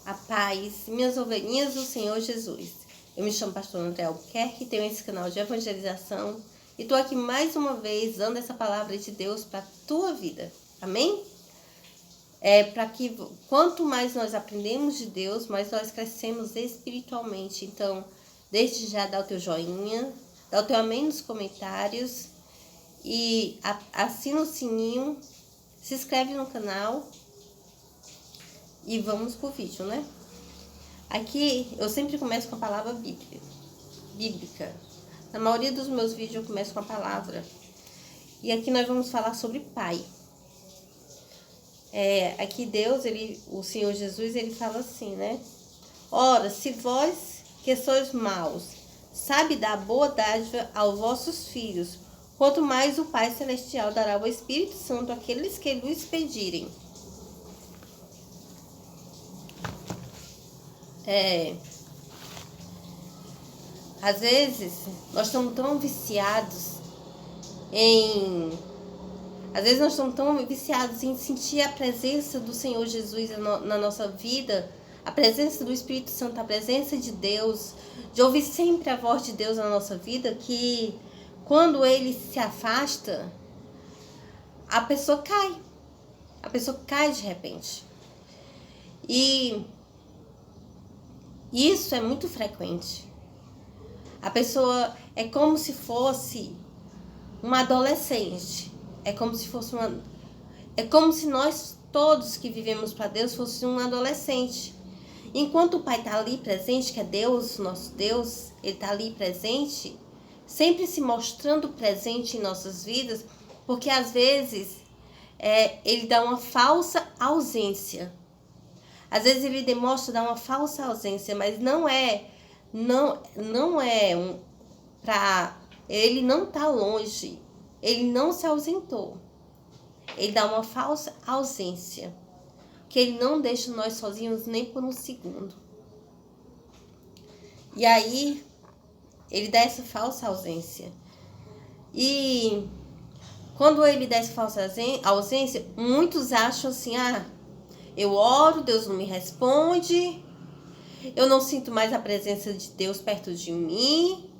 A paz, minhas ovelhinhas do Senhor Jesus. Eu me chamo Pastor André Albuquerque, tenho esse canal de evangelização e estou aqui mais uma vez dando essa palavra de Deus para a tua vida. Amém? Para que quanto mais nós aprendemos de Deus, mais nós crescemos espiritualmente. Então, desde já dá o teu joinha, dá o teu amém nos comentários e assina o sininho, se inscreve no canal. E vamos pro vídeo, né? Aqui eu sempre começo com a palavra bíblica. Na maioria dos meus vídeos eu começo com a palavra. E aqui nós vamos falar sobre pai. Aqui Deus, o Senhor Jesus, ele fala assim, né? Ora, se vós que sois maus, sabe dar boa dádiva aos vossos filhos, quanto mais o Pai Celestial dará o Espírito Santo àqueles que lhes pedirem. Às vezes nós estamos tão viciados em sentir a presença do Senhor Jesus na nossa vida, a presença do Espírito Santo, a presença de Deus, de ouvir sempre a voz de Deus na nossa vida, que quando ele se afasta, a pessoa cai de repente. E isso é muito frequente. A pessoa é como se fosse uma adolescente. É como se nós todos que vivemos para Deus fossemos um adolescente. Enquanto o Pai está ali presente, que é Deus, nosso Deus, ele está ali presente, sempre se mostrando presente em nossas vidas, porque às vezes ele dá uma falsa ausência. Às vezes ele demonstra dar uma falsa ausência, mas ele não está longe, ele não se ausentou. Ele dá uma falsa ausência, que ele não deixa nós sozinhos nem por um segundo. E aí ele dá essa falsa ausência. E quando ele dá essa falsa ausência, muitos acham assim, eu oro, Deus não me responde, eu não sinto mais a presença de Deus perto de mim,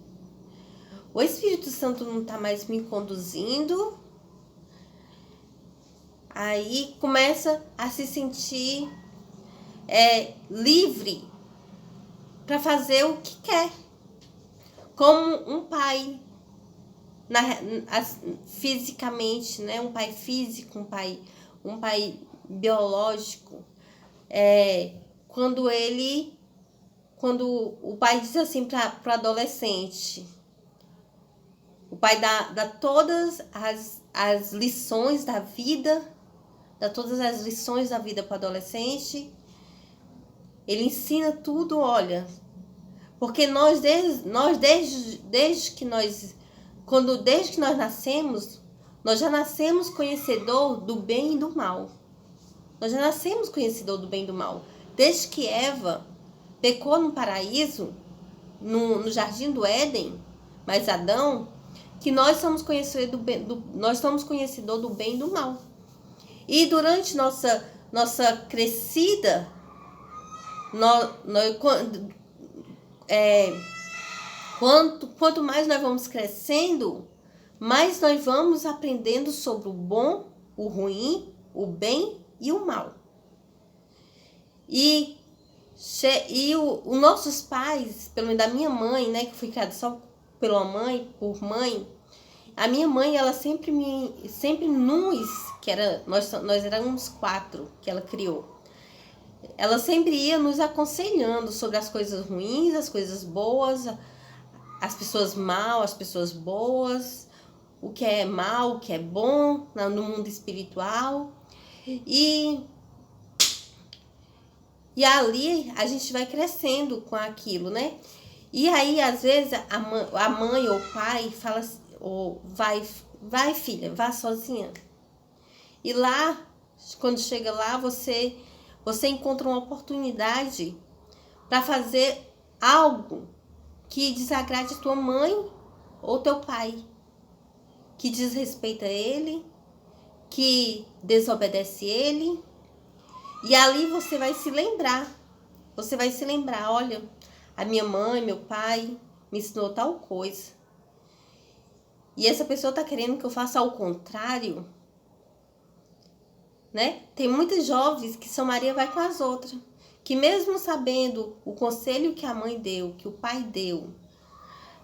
o Espírito Santo não está mais me conduzindo. Aí começa a se sentir livre para fazer o que quer, como um pai fisicamente, né? Um pai físico, um pai biológico, quando o pai diz assim para o adolescente, o pai dá todas as lições da vida, para o adolescente, ele ensina tudo, olha, porque desde que nós nascemos, nós já nascemos conhecedor do bem e do mal. Nós já nascemos conhecedor do bem e do mal. Desde que Eva pecou no paraíso, no jardim do Éden, mas Adão, que nós somos conhecedor do bem e do mal. E durante nossa crescida, quanto mais nós vamos crescendo, mais nós vamos aprendendo sobre o bom, o ruim, o bem e o mal. E os nossos pais, pelo menos da minha mãe, né, que fui criada só por mãe, a minha mãe, ela sempre nós éramos 4 que ela criou. Ela sempre ia nos aconselhando sobre as coisas ruins, as coisas boas, as pessoas mal, as pessoas boas, o que é mal, o que é bom no mundo espiritual. E ali a gente vai crescendo com aquilo, né? E aí, às vezes, a mãe ou o pai fala assim, vai filha, vá sozinha. E lá, quando chega lá, você encontra uma oportunidade para fazer algo que desagrade tua mãe ou teu pai, que desrespeita ele, que desobedece ele. E ali você vai se lembrar Você vai se lembrar, olha, a minha mãe, meu pai me ensinou tal coisa. E essa pessoa está querendo que eu faça ao contrário, né? Tem muitos jovens que São Maria vai com as outras, que mesmo sabendo o conselho que a mãe deu, que o pai deu,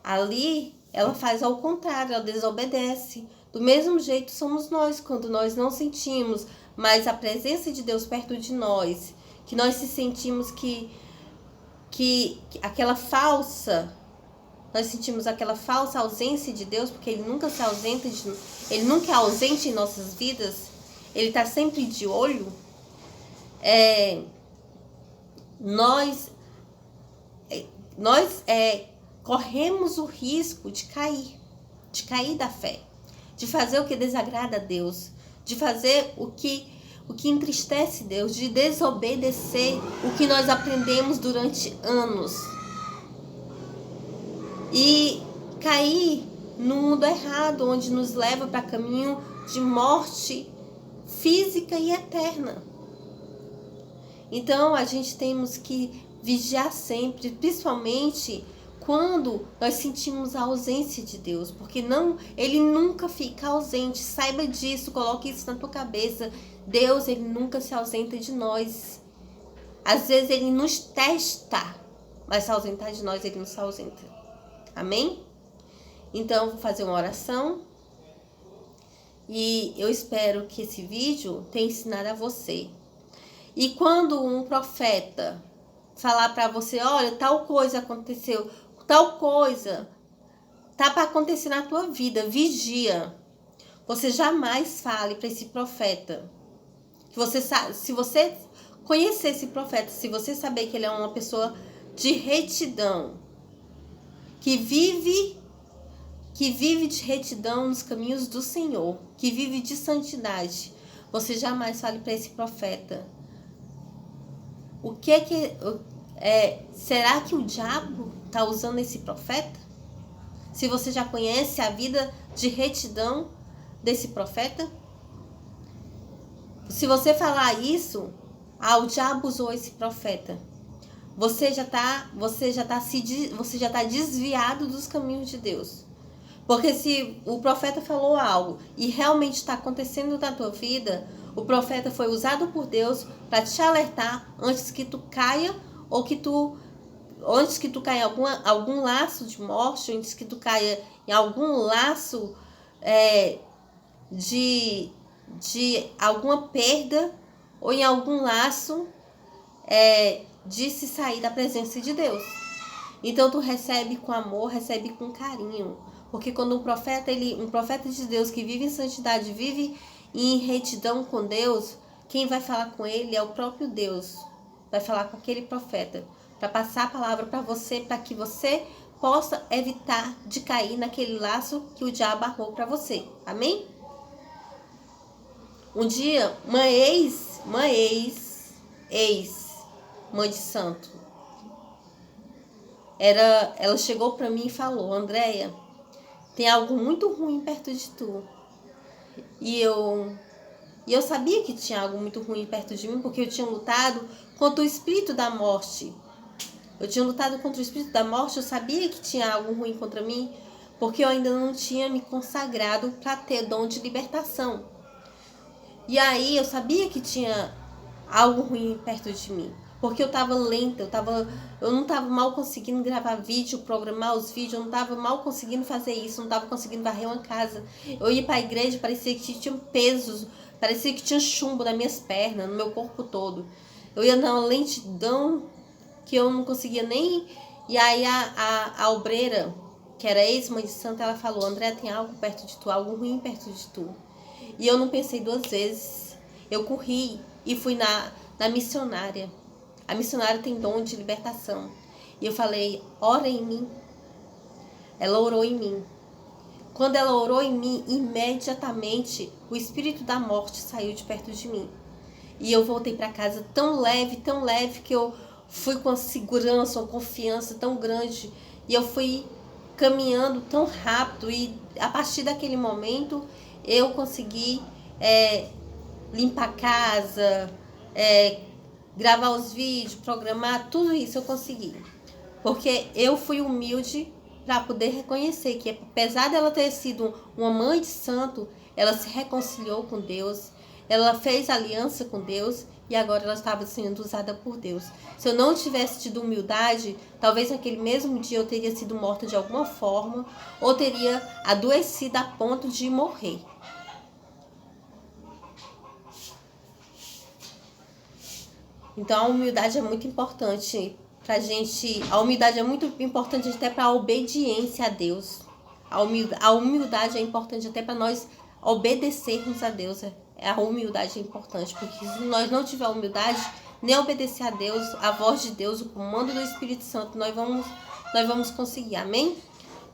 ali ela faz ao contrário, ela desobedece. Do mesmo jeito somos nós, quando nós não sentimos mais a presença de Deus perto de nós, que nós se sentimos que aquela falsa, nós sentimos aquela falsa ausência de Deus, porque Ele nunca se ausenta, Ele nunca é ausente em nossas vidas, Ele está sempre de olho. Nós corremos o risco de cair da fé, de fazer o que desagrada a Deus, de fazer o que entristece Deus, de desobedecer o que nós aprendemos durante anos e cair no mundo errado, onde nos leva para caminho de morte física e eterna. Então a gente temos que vigiar sempre, principalmente quando nós sentimos a ausência de Deus, porque Ele nunca fica ausente. Saiba disso, coloque isso na tua cabeça. Deus, Ele nunca se ausenta de nós. Às vezes Ele nos testa, mas se ausentar de nós, Ele não se ausenta. Amém? Então, vou fazer uma oração. E eu espero que esse vídeo tenha ensinado a você. E quando um profeta falar para você, olha, tal coisa aconteceu, tal coisa tá para acontecer na tua vida, vigia. Você jamais fale para esse profeta. Que você sabe, se você conhecer esse profeta, se você saber que ele é uma pessoa de retidão, que vive de retidão nos caminhos do Senhor, que vive de santidade, você jamais fale para esse profeta. Será que o diabo está usando esse profeta? Se você já conhece a vida de retidão desse profeta? Se você falar isso, o diabo usou esse profeta. Você já está desviado dos caminhos de Deus. Porque se o profeta falou algo e realmente está acontecendo na tua vida, o profeta foi usado por Deus para te alertar antes que tu caia antes que tu caia em algum laço de morte, antes que tu caia em algum laço de alguma perda ou em algum laço de se sair da presença de Deus. Então tu recebe com amor, recebe com carinho. Porque quando um profeta de Deus que vive em santidade, vive em retidão com Deus, quem vai falar com ele é o próprio Deus. Vai falar com aquele profeta, para passar a palavra para você, para que você possa evitar de cair naquele laço que o diabo armou para você. Amém? Um dia, mãe de santo, ela chegou para mim e falou, Andréia, tem algo muito ruim perto de tu. E eu sabia que tinha algo muito ruim perto de mim, porque eu tinha lutado contra o espírito da morte. Eu sabia que tinha algo ruim contra mim, porque eu ainda não tinha me consagrado para ter dom de libertação. E aí eu sabia que tinha algo ruim perto de mim, porque eu estava lenta, eu não estava mal conseguindo gravar vídeo, programar os vídeos, eu não estava mal conseguindo fazer isso, não estava conseguindo varrer uma casa. Eu ia para a igreja, parecia que tinha pesos, parecia que tinha chumbo nas minhas pernas, no meu corpo todo. Eu ia numa lentidão que eu não conseguia nem... E aí a obreira, que era ex-mãe de santo, ela falou, André, tem algo perto de tu, algo ruim perto de tu. E eu não pensei duas vezes. Eu corri e fui na missionária. A missionária tem dom de libertação. E eu falei, ora em mim. Ela orou em mim. Quando ela orou em mim, imediatamente o espírito da morte saiu de perto de mim. E eu voltei para casa tão leve, que eu fui com uma segurança, uma confiança tão grande. E eu fui caminhando tão rápido. E a partir daquele momento, eu consegui limpar a casa, gravar os vídeos, programar, tudo isso eu consegui. Porque eu fui humilde para poder reconhecer que, apesar dela ter sido uma mãe de santo, ela se reconciliou com Deus, ela fez aliança com Deus e agora ela estava sendo usada por Deus. Se eu não tivesse tido humildade, talvez naquele mesmo dia eu teria sido morta de alguma forma ou teria adoecido a ponto de morrer. Então a humildade é muito importante pra gente. A humildade é muito importante até para a obediência a Deus. A humildade é importante até para nós obedecermos a Deus. A humildade é importante, porque se nós não tivermos humildade, nem obedecer a Deus, a voz de Deus, o comando do Espírito Santo, nós vamos conseguir. Amém?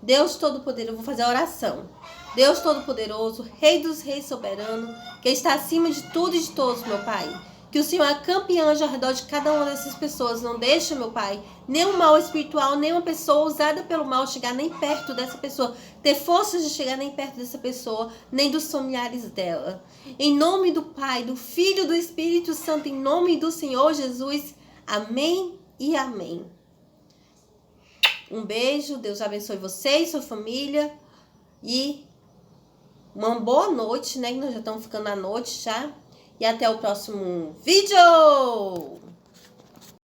Deus Todo-Poderoso, eu vou fazer a oração. Deus Todo-Poderoso, Rei dos Reis soberano, que está acima de tudo e de todos, meu Pai. Que o Senhor acampe anjo ao redor de cada uma dessas pessoas. Não deixa, meu Pai, nenhum mal espiritual, nenhuma pessoa usada pelo mal chegar nem perto dessa pessoa. Ter forças de chegar nem perto dessa pessoa, nem dos familiares dela. Em nome do Pai, do Filho e do Espírito Santo, em nome do Senhor Jesus. Amém e amém. Um beijo, Deus abençoe você e sua família. E uma boa noite, né? Nós já estamos ficando à noite já. E até o próximo vídeo!